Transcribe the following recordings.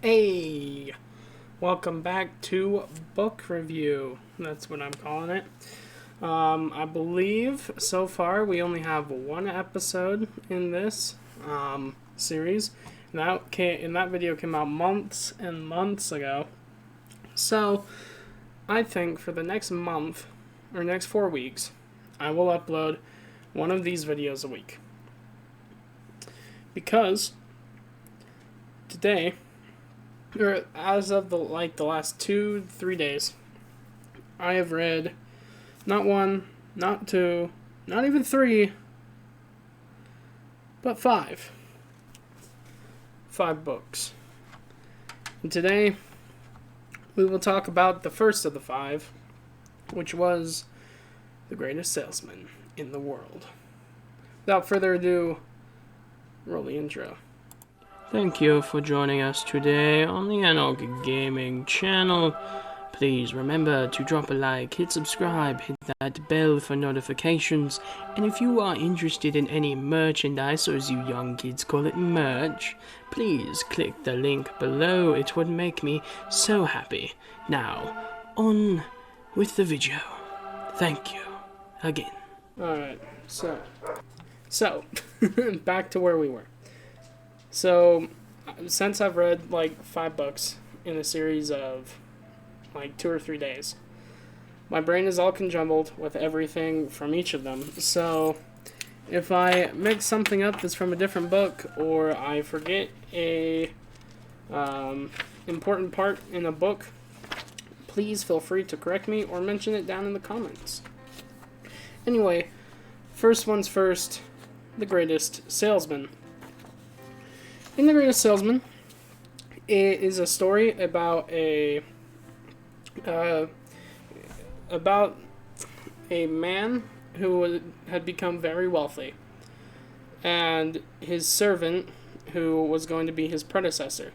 Hey, welcome back to book review. That's what I'm calling it. I believe so far we only have one episode in this series. And that video came out months and months ago. So I think for the next month or next 4 weeks, I will upload one of these videos a week. Because today, or as of the last 2-3 days, I have read not one, not two, not even three, but five books. And today we will talk about the first of the five, which was The Greatest Salesman in the World. Without further ado, roll the intro. Thank you for joining us today on the Analog Gaming channel. Please remember to drop a like, hit subscribe, hit that bell for notifications, and if you are interested in any merchandise, or as you young kids call it, merch, please click the link below. It would make me so happy. Now, on with the video. Thank you again. Alright, so back to where we were. So, since I've read 5 books in a series of 2 or 3 days, my brain is all conjumbled with everything from each of them. So, if I mix something up that's from a different book, or I forget a important part in a book, please feel free to correct me or mention it down in the comments. Anyway, first one's first, The Greatest Salesman. In The Greatest Salesman, it is a story about a man who had become very wealthy, and his servant, who was going to be his predecessor.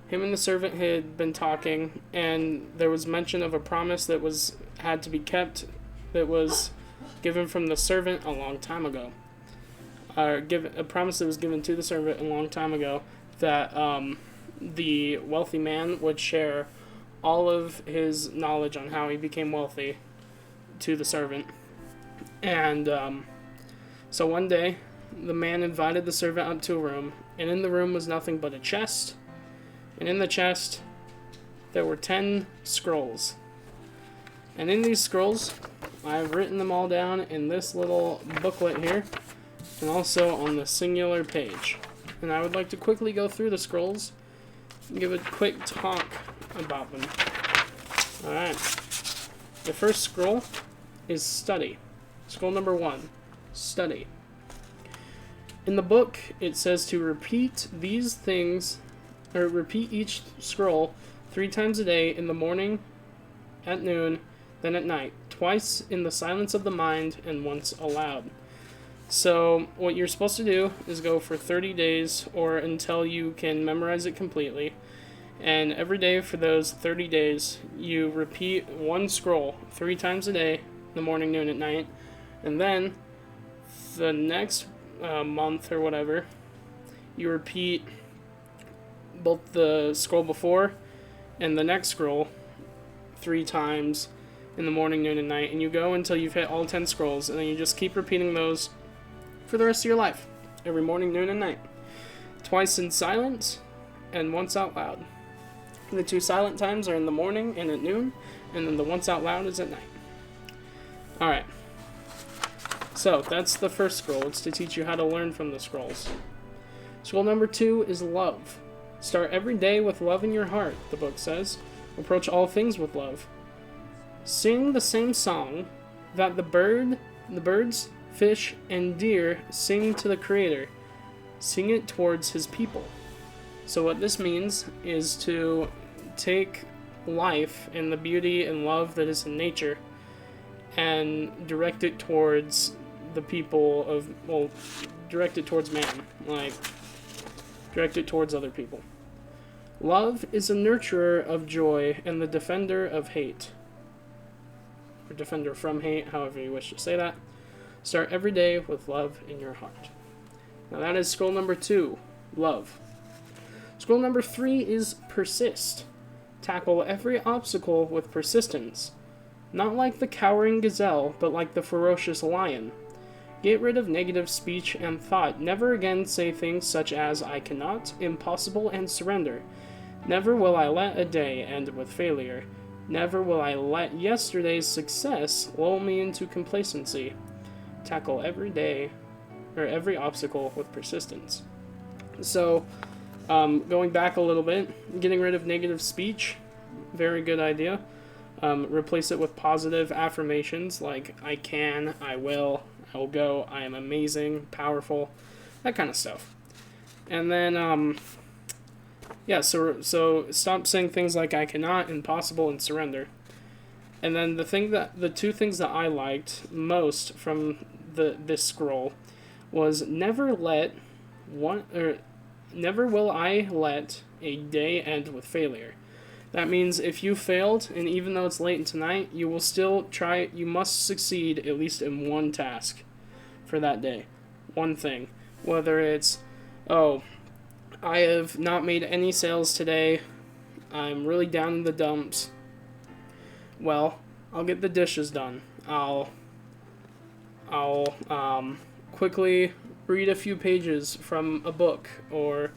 Him and the servant had been talking, and there was mention of a promise that had to be kept, that was given from the servant a long time ago. A promise that was given to the servant a long time ago, that the wealthy man would share all of his knowledge on how he became wealthy to the servant. And so one day, the man invited the servant up to a room, and in the room was nothing but a chest, and in the chest there were 10 scrolls. And in these scrolls, I've written them all down in this little booklet here, and also on the singular page. And I would like to quickly go through the scrolls and give a quick talk about them. Alright. The first scroll is study. Scroll number 1, study. In the book, it says to repeat these things, or repeat each scroll 3 times a day, in the morning, at noon, then at night, twice in the silence of the mind, and once aloud. So, what you're supposed to do is go for 30 days, or until you can memorize it completely. And every day for those 30 days, you repeat one scroll 3 times a day, in the morning, noon, at night. And then, the next month or whatever, you repeat both the scroll before and the next scroll 3 times in the morning, noon, and night. And you go until you've hit all 10 scrolls, and then you just keep repeating those for the rest of your life, every morning, noon, and night. Twice in silence, and once out loud. The 2 silent times are in the morning and at noon, and then the once out loud is at night. Alright. So, that's the first scroll. It's to teach you how to learn from the scrolls. Scroll number 2 is love. Start every day with love in your heart, the book says. Approach all things with love. Sing the same song that the birds, fish, and deer sing to the Creator. Sing it towards His people. So what this means is to take life and the beauty and love that is in nature and direct it towards the people direct it towards man, direct it towards other people. Love is a nurturer of joy and the defender of hate. Or defender from hate, however you wish to say that. Start every day with love in your heart. Now that is scroll number 2, love. Scroll number 3 is persist. Tackle every obstacle with persistence. Not like the cowering gazelle, but like the ferocious lion. Get rid of negative speech and thought. Never again say things such as I cannot, impossible, and surrender. Never will I let a day end with failure. Never will I let yesterday's success lull me into complacency. Tackle every day, or every obstacle with persistence. So, going back a little bit, getting rid of negative speech, very good idea. Replace it with positive affirmations like I can, I will go, I am amazing, powerful, that kind of stuff. And then, so stop saying things like I cannot, impossible, and surrender. And then the two things that I liked most from this scroll was never will I let a day end with failure. That means if you failed, and even though it's late tonight, you will still try, you must succeed at least in one task for that day. One thing. Whether it's, I have not made any sales today, I'm really down in the dumps. Well, I'll get the dishes done. I'll quickly read a few pages from a book, or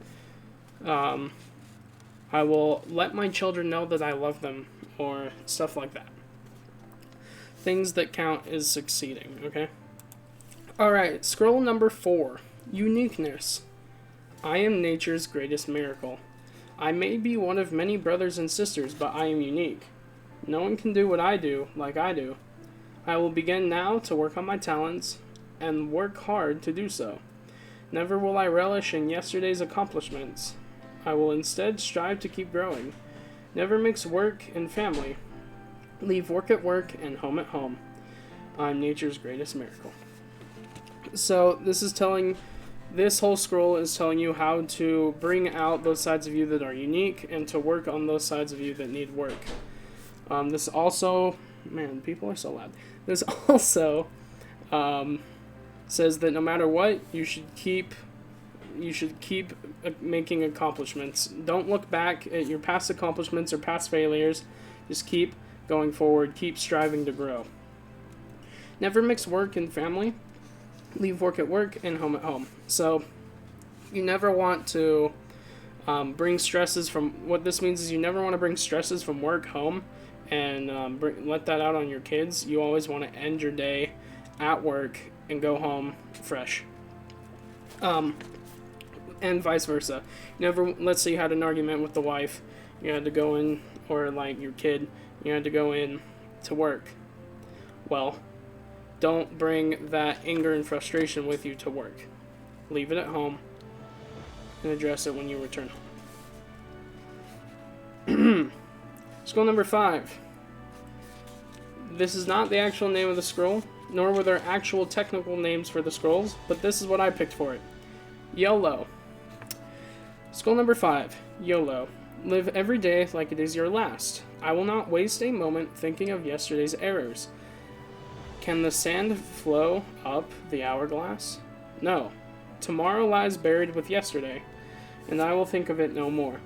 I will let my children know that I love them, or stuff like that. Things that count as succeeding, okay? Alright, scroll number 4. Uniqueness. I am nature's greatest miracle. I may be one of many brothers and sisters, but I am unique. No one can do what I do like I do. I will begin now to work on my talents, and work hard to do so. Never will I relish in yesterday's accomplishments. I will instead strive to keep growing. Never mix work and family. Leave work at work and home at home. I'm nature's greatest miracle. So this whole scroll is telling you how to bring out those sides of you that are unique and to work on those sides of you that need work. This also, man, people are so loud. This also says that no matter what, you should keep making accomplishments. Don't look back at your past accomplishments or past failures. Just keep going forward. Keep striving to grow. Never mix work and family. Leave work at work and home at home. So you never want to bring stresses from, what this means is you never want to bring stresses from work home and let that out on your kids. You always want to end your day at work and go home fresh. And vice versa. Never, let's say you had an argument with the wife, you had to go in, or like your kid, you had to go in to work. Well, don't bring that anger and frustration with you to work. Leave it at home and address it when you return home. Scroll number 5. This is not the actual name of the scroll, nor were there actual technical names for the scrolls, but this is what I picked for it. YOLO. Scroll number 5. YOLO. Live every day like it is your last. I will not waste a moment thinking of yesterday's errors. Can the sand flow up the hourglass? No. Tomorrow lies buried with yesterday, and I will think of it no more.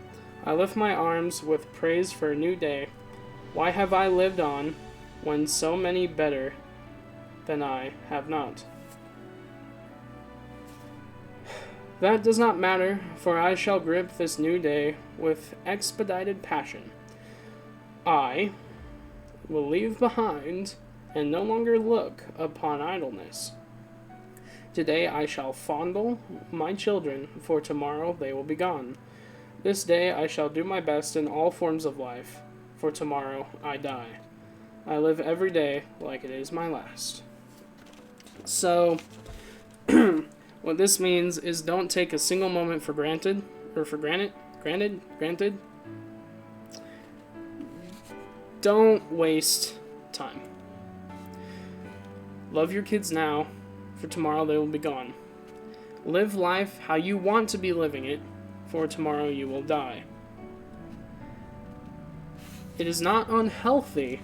I lift my arms with praise for a new day. Why have I lived on when so many better than I have not? That does not matter, for I shall grip this new day with expedited passion. I will leave behind and no longer look upon idleness. Today I shall fondle my children, for tomorrow they will be gone. This day I shall do my best in all forms of life, for tomorrow I die. I live every day like it is my last. So, what this means is don't take a single moment for granted, or for granted. Don't waste time. Love your kids now, for tomorrow they will be gone. Live life how you want to be living it, for tomorrow you will die. It is not unhealthy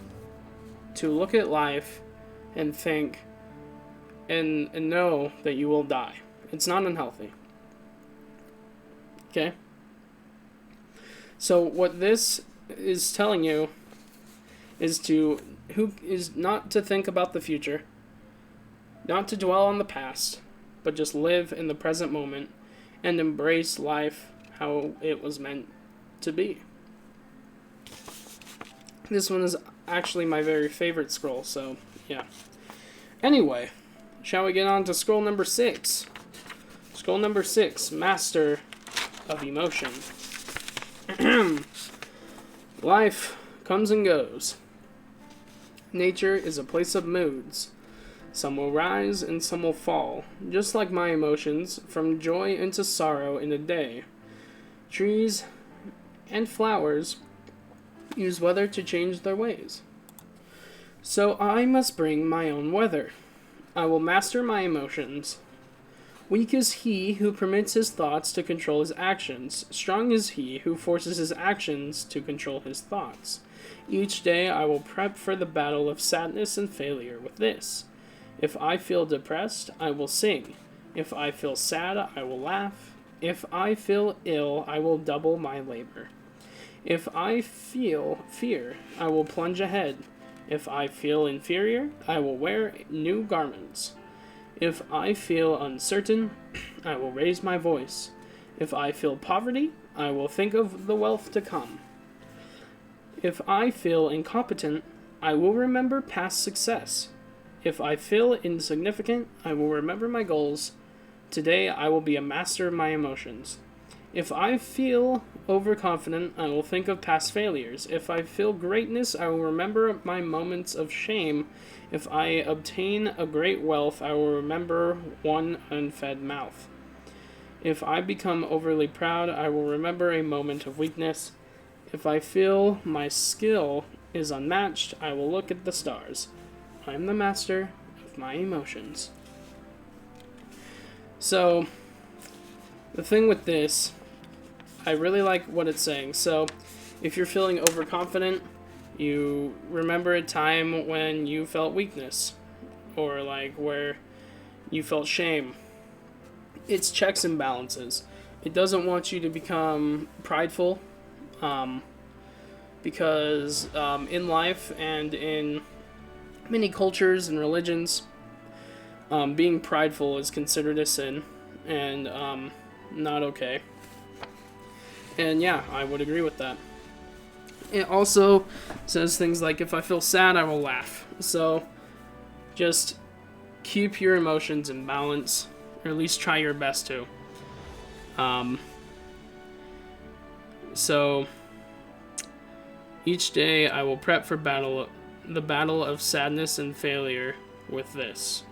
to look at life and think and know that you will die. It's not unhealthy. Okay? So what this is telling you is not to think about the future, not to dwell on the past, but just live in the present moment and embrace life how it was meant to be. This one is actually my very favorite scroll, so yeah. Anyway, shall we get on to scroll number 6? Scroll number 6, Master of Emotion. Life comes and goes. Nature is a place of moods. Some will rise and some will fall, just like my emotions, from joy into sorrow in a day. Trees and flowers use weather to change their ways. So I must bring my own weather. I will master my emotions. Weak is he who permits his thoughts to control his actions. Strong is he who forces his actions to control his thoughts. Each day I will prep for the battle of sadness and failure with this. If I feel depressed, I will sing. If I feel sad, I will laugh. If I feel ill, I will double my labor. If I feel fear, I will plunge ahead. If I feel inferior, I will wear new garments. If I feel uncertain, I will raise my voice. If I feel poverty, I will think of the wealth to come. If I feel incompetent, I will remember past success. If I feel insignificant, I will remember my goals. Today I will be a master of my emotions. If I feel overconfident, I will think of past failures. If I feel greatness, I will remember my moments of shame. If I obtain a great wealth, I will remember one unfed mouth. If I become overly proud, I will remember a moment of weakness. If I feel my skill is unmatched, I will look at the stars. I am the master of my emotions. So, the thing with this, I really like what it's saying. So, if you're feeling overconfident, you remember a time when you felt weakness, or like where you felt shame. It's checks and balances. It doesn't want you to become prideful, because in life and in many cultures and religions, being prideful is considered a sin and not okay. And yeah, I would agree with that. It also says things like, if I feel sad, I will laugh. So just keep your emotions in balance, or at least try your best to. So each day I will prep for the battle of sadness and failure with this.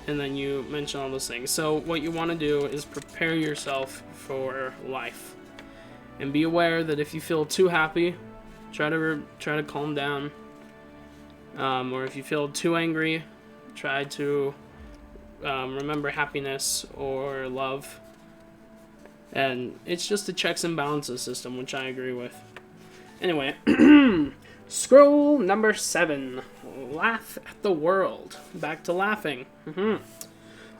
And then you mention all those things. So what you want to do is prepare yourself for life. And be aware that if you feel too happy, try to calm down. Or if you feel too angry, try to remember happiness or love. And it's just a checks and balances system, which I agree with. Anyway, scroll number 7. Laugh at the world. Back to laughing.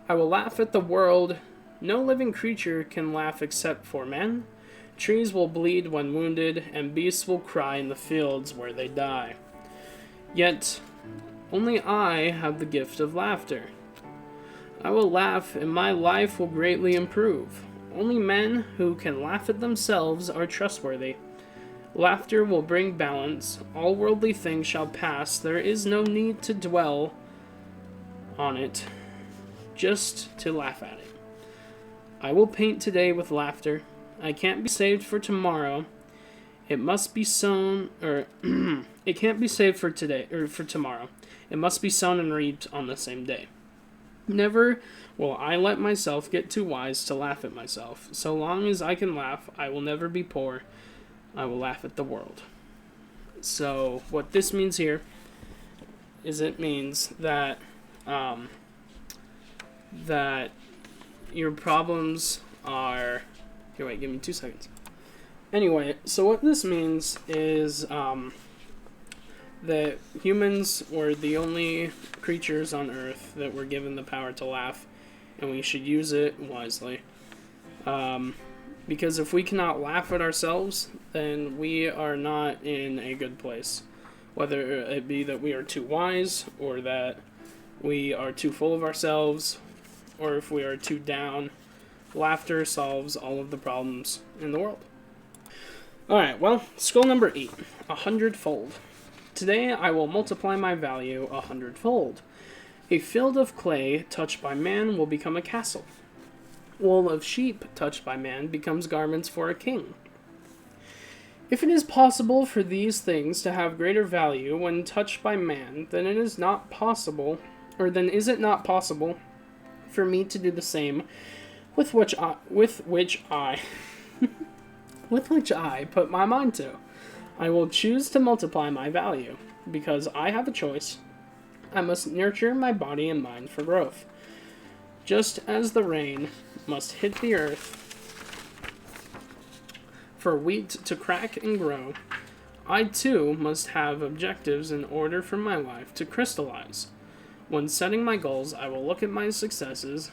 I will laugh at the world. No living creature can laugh except for men. Trees will bleed when wounded, and beasts will cry in the fields where they die. Yet, only I have the gift of laughter. I will laugh, and my life will greatly improve. Only men who can laugh at themselves are trustworthy. Laughter will bring balance. All worldly things shall pass. There is no need to dwell on it, just to laugh at it. I will paint today with laughter. I can't be saved for tomorrow. It must be sown, or it can't be saved for today or for tomorrow. It must be sown and reaped on the same day. Never will I let myself get too wise to laugh at myself. So long as I can laugh, I will never be poor. I will laugh at the world. So what this means here is it means that that your problems are... Here, wait, give me 2 seconds. Anyway, so what this means is that humans were the only creatures on Earth that were given the power to laugh, and we should use it wisely. Because if we cannot laugh at ourselves, then we are not in a good place. Whether it be that we are too wise, or that we are too full of ourselves, or if we are too down, laughter solves all of the problems in the world. Alright, well, scroll number 8, 100-fold. Today I will multiply my value 100-fold. A field of clay touched by man will become a castle. Wool of sheep touched by man becomes garments for a king. If it is possible for these things to have greater value when touched by man, then it is not possible, or then is it not possible for me to do the same with which I put my mind to. I will choose to multiply my value, because I have a choice. I must nurture my body and mind for growth. Just as the rain must hit the earth for wheat to crack and grow, I too must have objectives in order for my life to crystallize. When setting my goals, I will look at my successes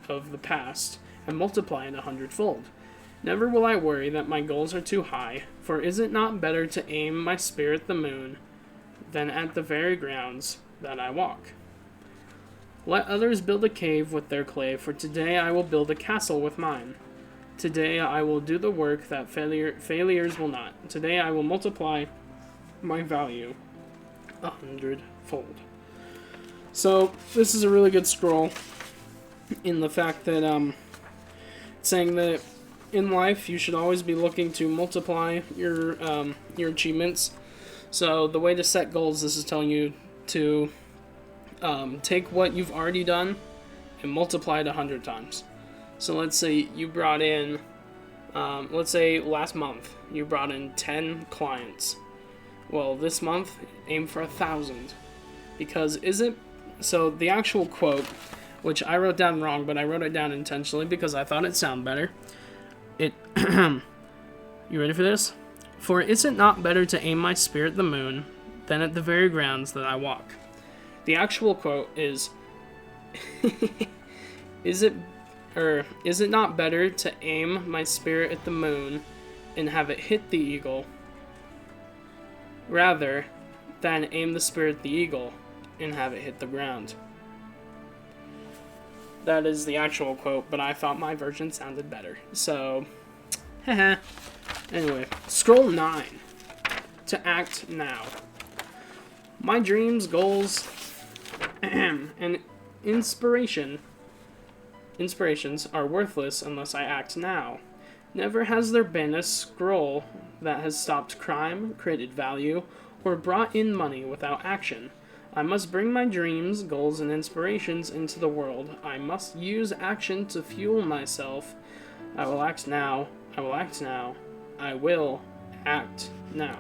of the past and multiply it 100-fold. Never will I worry that my goals are too high, for is it not better to aim my spear at the moon than at the very grounds that I walk? Let others build a cave with their clay, for today I will build a castle with mine. Today I will do the work that failures will not. Today I will multiply my value 100-fold. So this is a really good scroll in the fact that saying that in life you should always be looking to multiply your achievements. So the way to set goals, this is telling you to take what you've already done and multiply it 100 times. So let's say you brought in, let's say last month you brought in 10 clients. Well, this month aim for 1,000, because so the actual quote, which I wrote down wrong, but I wrote it down intentionally because I thought it sounded better. You ready for this? For is it not better to aim my spear at the moon than at the very grounds that I walk? The actual quote is, is it not better to aim my spear at the moon and have it hit the eagle, rather than aim the spear at the eagle and have it hit the ground? That is the actual quote, but I thought my version sounded better. So, anyway, scroll 9. To act now. My dreams, goals, and inspirations are worthless unless I act now. Never has there been a scroll that has stopped crime, created value, or brought in money without action. I must bring my dreams, goals, and inspirations into the world. I must use action to fuel myself. I will act now. I will act now. I will act now.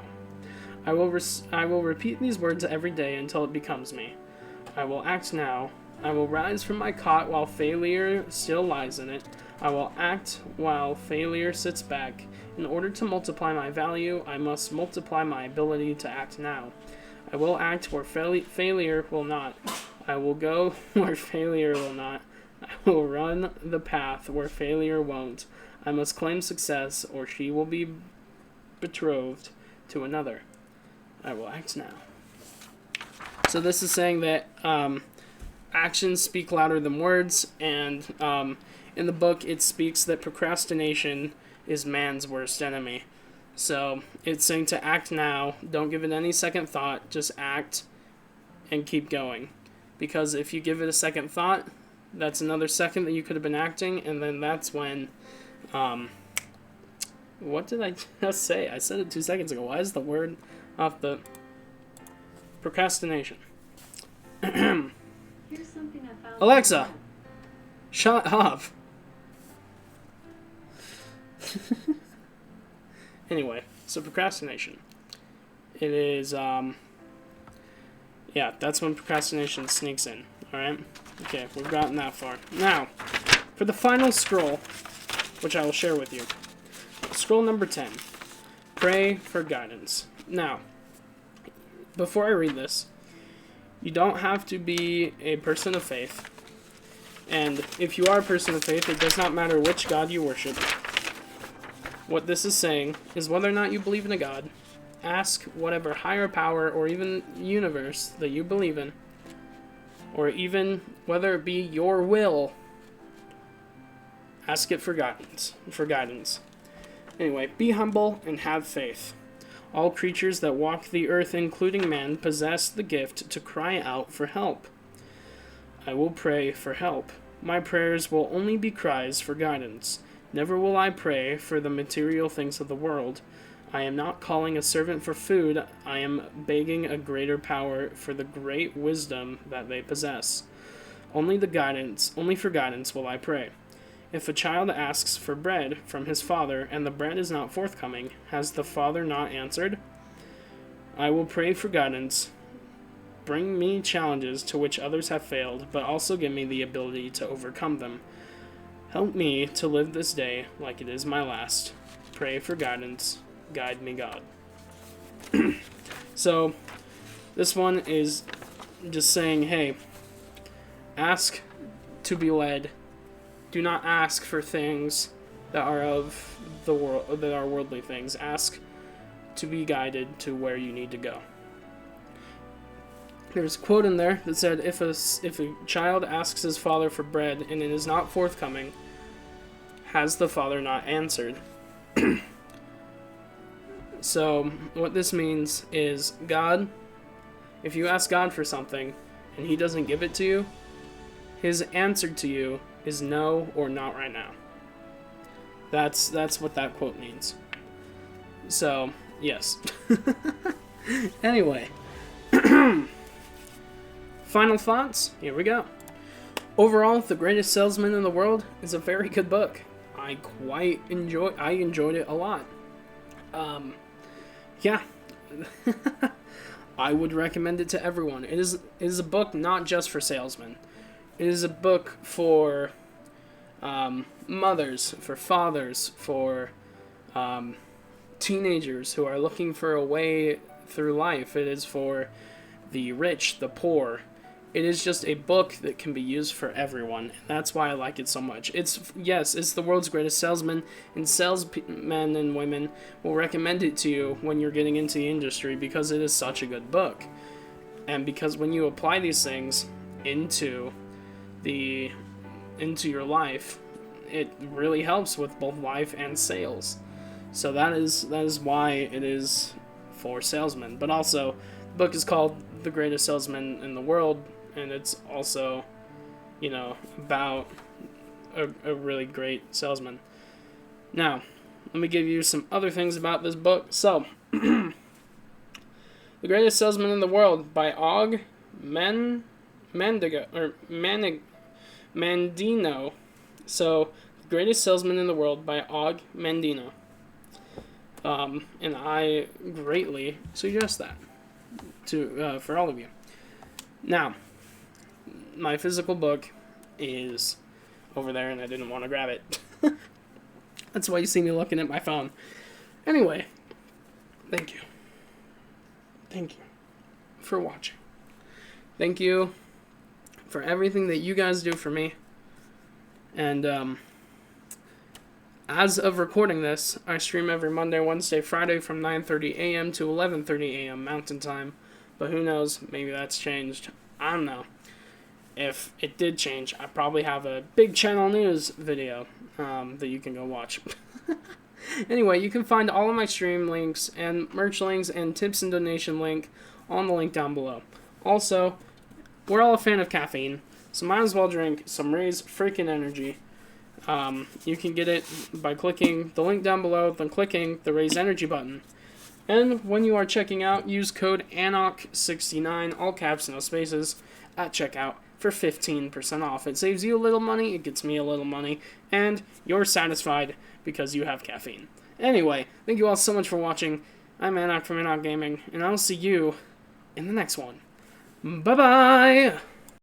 I will repeat these words every day until it becomes me. I will act now. I will rise from my cot while failure still lies in it. I will act while failure sits back. In order to multiply my value, I must multiply my ability to act now. I will act where failure will not. I will go where failure will not. I will run the path where failure won't. I must claim success, or she will be betrothed to another. I will act now. So this is saying that actions speak louder than words, and in the book it speaks that procrastination is man's worst enemy. So it's saying to act now, don't give it any second thought, just act and keep going. Because if you give it a second thought, that's another second that you could have been acting, and then that's when, what did I just say? I said it 2 seconds ago. Why is the word off the procrastination? Here's something I found. Alexa, shut up. Anyway, so procrastination. It is, yeah, that's when procrastination sneaks in, alright? Okay, we've gotten that far. Now, for the final scroll, which I will share with you. Scroll number 10. Pray for guidance. Now, before I read this, you don't have to be a person of faith. And if you are a person of faith, it does not matter which God you worship. what this is saying is whether or not you believe in a God, ask whatever higher power or even universe that you believe in, or even whether it be your will, ask it for guidance. Anyway, be humble and have faith. All creatures that walk the earth, including man, possess the gift to cry out for help. I will pray for help. My prayers will only be cries for guidance. Never will I pray for the material things of the world. I am not calling a servant for food. I am begging a greater power for the great wisdom that they possess. Only for guidance will I pray. If a child asks for bread from his father, and the bread is not forthcoming, has the father not answered? I will pray for guidance. Bring me challenges to which others have failed, but also give me the ability to overcome them. Help me to live this day like it is my last. Pray for guidance. Guide me, God. So, this one is just saying, hey, ask to be led. Do not ask for things that are of the world, that are worldly things. Ask to be guided to where you need to go. There's a quote in there that said, if a child asks his father for bread and it is not forthcoming, has the father not answered? So, what this means is, God, if you ask God for something and he doesn't give it to you, his answer to you is no or not right now. That's what that quote means. So, yes. Anyway. Final thoughts? Here we go. Overall, The Greatest Salesman in the World is a very good book. I enjoyed it a lot. Yeah. I would recommend it to everyone. It is a book not just for salesmen. It is a book for mothers, for fathers, for teenagers who are looking for a way through life. It is for the rich, the poor. It is just a book that can be used for everyone. And that's why I like it so much. It's the world's greatest salesman, and salesmen and women will recommend it to you when you're getting into the industry because it is such a good book. And because when you apply these things into your life, it really helps with both life and sales. So that is why it is for salesmen. But also, the book is called The Greatest Salesman in the World, and it's also, about a really great salesman. Now, let me give you some other things about this book. So, The Greatest Salesman in the World by Og Mandino. So, The Greatest Salesman in the World by Og Mandino. And I greatly suggest that for all of you. Now, my physical book is over there, and I didn't want to grab it. That's why you see me looking at my phone. Anyway, thank you. Thank you for watching. Thank you for everything that you guys do for me. And as of recording this, I stream every Monday, Wednesday, Friday from 9:30 a.m. to 11:30 a.m. Mountain Time. But who knows? Maybe that's changed. I don't know. If it did change, I probably have a big channel news video that you can go watch. Anyway, you can find all of my stream links and merch links and tips and donation link on the link down below. Also, we're all a fan of caffeine, so might as well drink some Ray's freaking energy. You can get it by clicking the link down below, then clicking the Ray's Energy button. And when you are checking out, use code ANOC69, all caps, no spaces, at checkout for 15% off. It saves you a little money, it gets me a little money, and you're satisfied because you have caffeine. Anyway, thank you all so much for watching. I'm Anok from Anok Gaming, and I'll see you in the next one. Bye-bye!